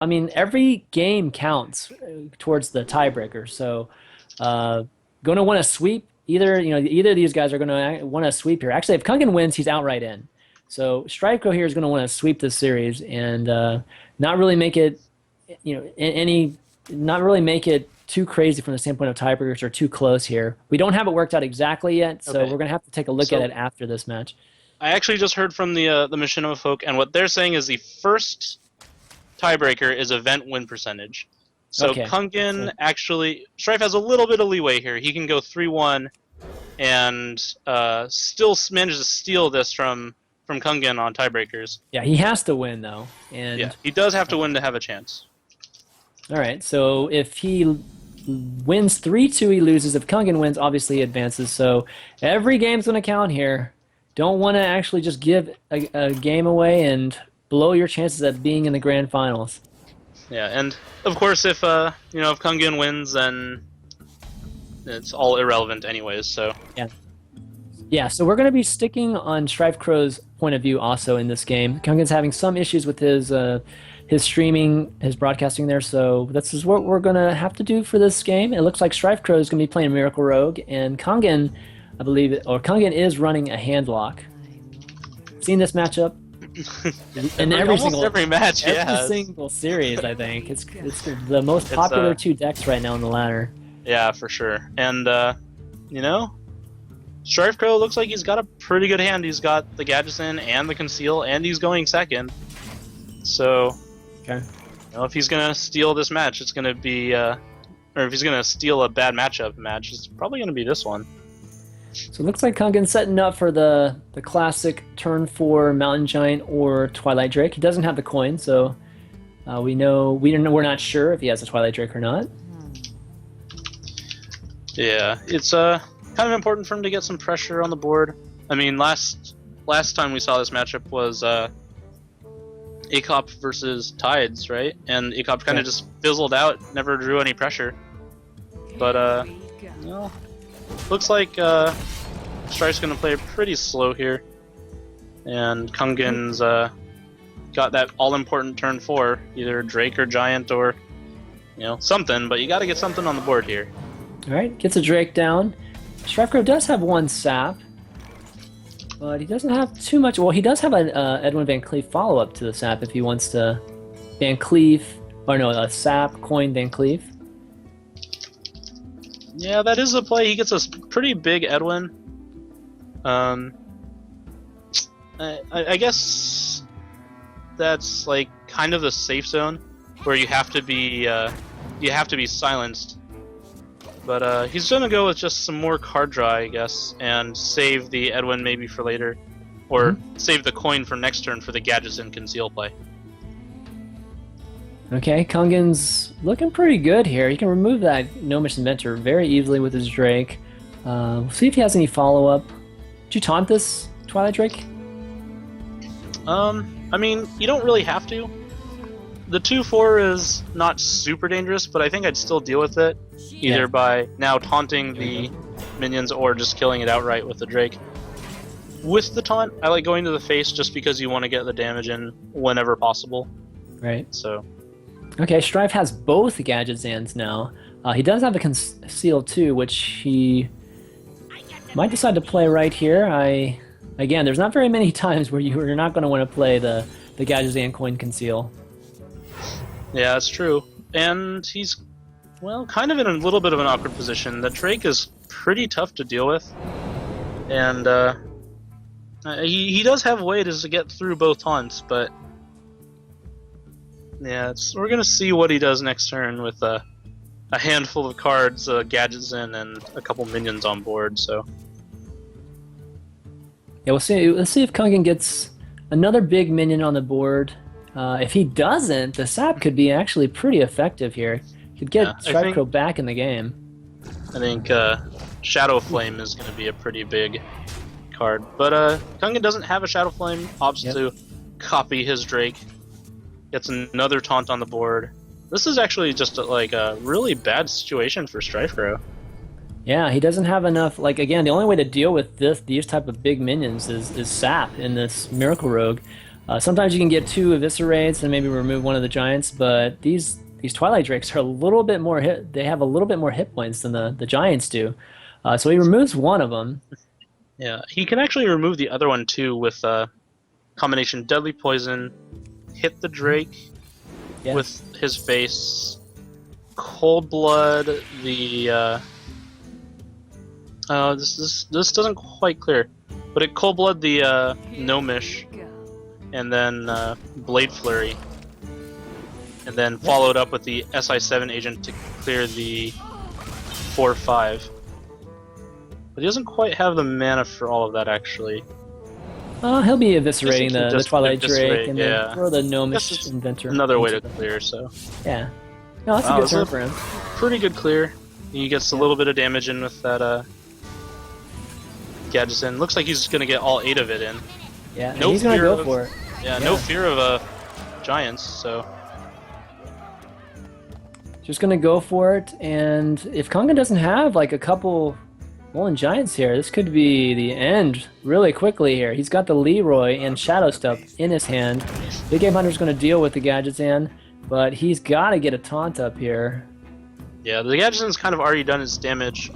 I mean, every game counts towards the tiebreaker. So, uh, going to want to sweep. Either of these guys are going to want to sweep here. Actually, if Kungen wins, he's outright in. So, StrifeCro here is going to want to sweep this series and not really make it, not really make it too crazy from the standpoint of tiebreakers or too close here. We don't have it worked out exactly yet, so we're Okay. going to have to take a look at So it after this match. I actually just heard from the Machinima folk, and what they're saying is the first tiebreaker is event win percentage. So Okay. Kungen So, actually, Strife has a little bit of leeway here. He can go 3-1 and still manages to steal this from Kungen on tiebreakers. yeah, he has to win though, Yeah, and he does have to win to have a chance. all right, so if he wins 3-2, he loses. If Kungen wins, obviously he advances. So every game's going to count here. Don't want to actually just give a game away and blow your chances at being in the grand finals. Yeah, and of course, if Kungen wins, then it's all irrelevant anyways. So Yeah. Yeah, so we're going to be sticking on StrifeCro's point of view also in this game. Kungen's having some issues with his streaming, his broadcasting there, so this is what we're going to have to do for this game. It looks like StrifeCro is going to be playing Miracle Rogue, and Kungen, I believe, or Kungen is running a handlock. Seen this matchup in almost every match, every yeah, single series, I think. It's the most it's popular two decks right now in the ladder. yeah, for sure. And you know, StrifeCro looks like he's got a pretty good hand. He's got the Gadgetzan and the Conceal, and he's going second. So, Okay. if he's gonna steal this match, it's gonna be, or if he's gonna steal a bad match, it's probably gonna be this one. So it looks like Kungen's setting up for the classic turn 4 Mountain Giant or Twilight Drake. He doesn't have the coin, so we're not sure if he has a Twilight Drake or not. Yeah, it's kind of important for him to get some pressure on the board. I mean, last time we saw this matchup was Acop versus Tides, right? And Acop kind Yeah. of just fizzled out, never drew any pressure. But well, looks like Strife's gonna play pretty slow here, and Kungen's got that all-important turn 4, either Drake or Giant or something. But you got to get something on the board here. All right, gets a Drake down. StrifeCro does have one sap, but he doesn't have too much. Well, he does have an Edwin Van Cleef follow-up to the sap if he wants to Van Cleef, or no, a sap, coin Van Cleef. Yeah, that is a play. He gets a pretty big Edwin. I guess that's like kind of the safe zone where you have to be silenced. But he's gonna go with just some more card draw, I guess, and save the Edwin maybe for later, or save the coin for next turn for the Gadgets and Conceal play. Okay, Kungen's looking pretty good here. He can remove that Gnomish Inventor very easily with his Drake. We'll see if he has any follow-up. Did you taunt this, Twilight Drake? I mean, you don't really have to. The 2/4 is not super dangerous, but I think I'd still deal with it, either Yeah. by now taunting the minions or just killing it outright with the Drake. With the taunt, I like going to the face just because you want to get the damage in whenever possible. Right. So, Okay, Strife has both Gadgetzans now. He does have a Conceal too, which he might decide to play right here. Again, there's not very many times where you're not going to want to play the Gadgetzan coin Conceal. yeah, that's true. And he's, well, kind of in a little bit of an awkward position. The Drake is pretty tough to deal with. And he does have ways to get through both taunts, but yeah, we're going to see what he does next turn with a handful of cards, gadgets in, and a couple minions on board. So Yeah, we'll see. Let's see if Kungen gets another big minion on the board. If he doesn't, the sap could be actually pretty effective here. Could get Yeah, StrifeCro back in the game. I think Shadow Flame is going to be a pretty big card. But Kungen doesn't have a Shadow Flame, opts to copy his Drake. Gets another taunt on the board. This is actually just like a really bad situation for StrifeCro. Yeah, he doesn't have enough. Like again, the only way to deal with these type of big minions is sap in this Miracle Rogue. Sometimes you can get two eviscerates and maybe remove one of the giants, but these Twilight Drakes are a little bit more hit. They have a little bit more hit points than the giants do. So he removes one of them. Yeah, he can actually remove the other one too with combination Deadly Poison, hit the Drake Yeah. with his face, Cold Blood. This doesn't quite clear, but it Cold Blood the Gnomish, and then Blade Flurry, and then followed up with the SI7 agent to clear the 4/5. But he doesn't quite have the mana for all of that actually. He'll be eviscerating Guess he can the just Twilight eviscerate, Drake and yeah. then throw the Guess Gnomish it's Inventor. another way to into the- clear, so Yeah. No, that's Wow, a good that's turn a- for him. pretty good clear. He gets a little bit of damage in with that Gadgetzan. Looks like he's gonna get all 8 of it in. Yeah, and No he's gonna fear go of- for it. Yeah, Yeah. no fear of giants, so Just gonna go for it, and if Kungen doesn't have like a couple Rolling Giants here, this could be the end really quickly here. He's got the Leroy and Shadow Step in his hand. Big Game Hunter's gonna deal with the Gadgetzan, but he's gotta get a taunt up here. yeah, the Gadgetzan's kind of already done his damage.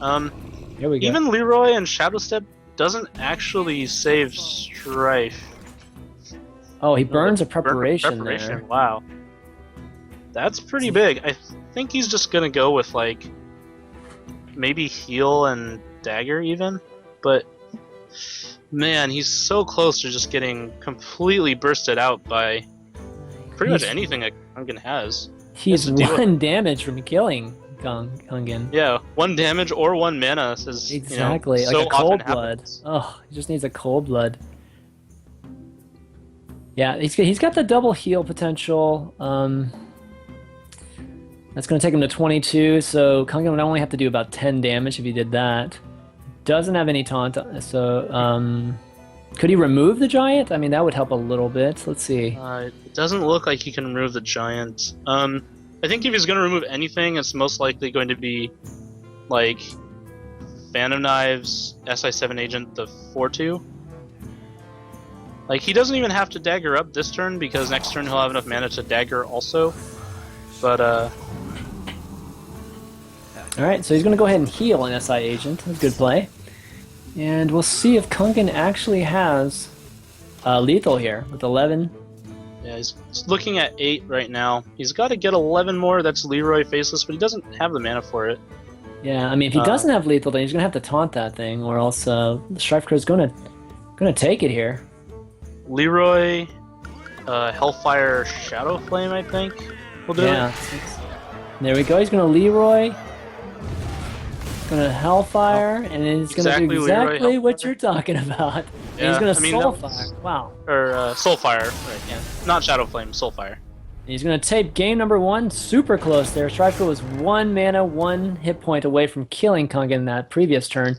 Here we go. Even Leroy and Shadow Step doesn't actually save Strife. Oh, he burns a Burn- preparation there. Wow. That's pretty big. I think he's just gonna go with like maybe heal and dagger even, but man, he's so close to just getting completely bursted out by pretty much He's- anything that Kungen has. He's That's the deal. 1 damage from killing Kungen. Yeah, 1 damage or 1 mana is Exactly, so like a cold often blood. happens. Oh, he just needs a cold blood. Yeah, he's got the double heal potential. That's going to take him to 22, so Kungen would only have to do about 10 damage if he did that. Doesn't have any taunt, so could he remove the giant? I mean, that would help a little bit. Let's see. It doesn't look like he can remove the giant. I think if he's going to remove anything, it's most likely going to be like Phantom Knives, SI7 agent, the 4/2. Like he doesn't even have to dagger up this turn because next turn he'll have enough mana to dagger also. But All right, so he's going to go ahead and heal an SI agent. That's a good play. And we'll see if Kungen actually has lethal here with 11. yeah, he's looking at 8 right now. He's got to get 11 more. That's Leroy faceless, but he doesn't have the mana for it. Yeah, I mean, if he doesn't have lethal, then he's going to have to taunt that thing, or else StrifeCro's going to take it here. Leroy, Hellfire Shadow Flame, I think, will do Yeah. it. There we go. He's going to Leroy. Going to Hellfire, and he's going to Exactly, do Leroy exactly what Hellfire. you're talking about. And Yeah, he's going I to mean, that Soulfire. was- Wow. Or Soulfire, right? Yeah, not Shadow Flame, Soulfire. He's going to tape game number 1. Super close there. StrifeCro was 1 mana, 1 hit point away from killing Kungen that previous turn.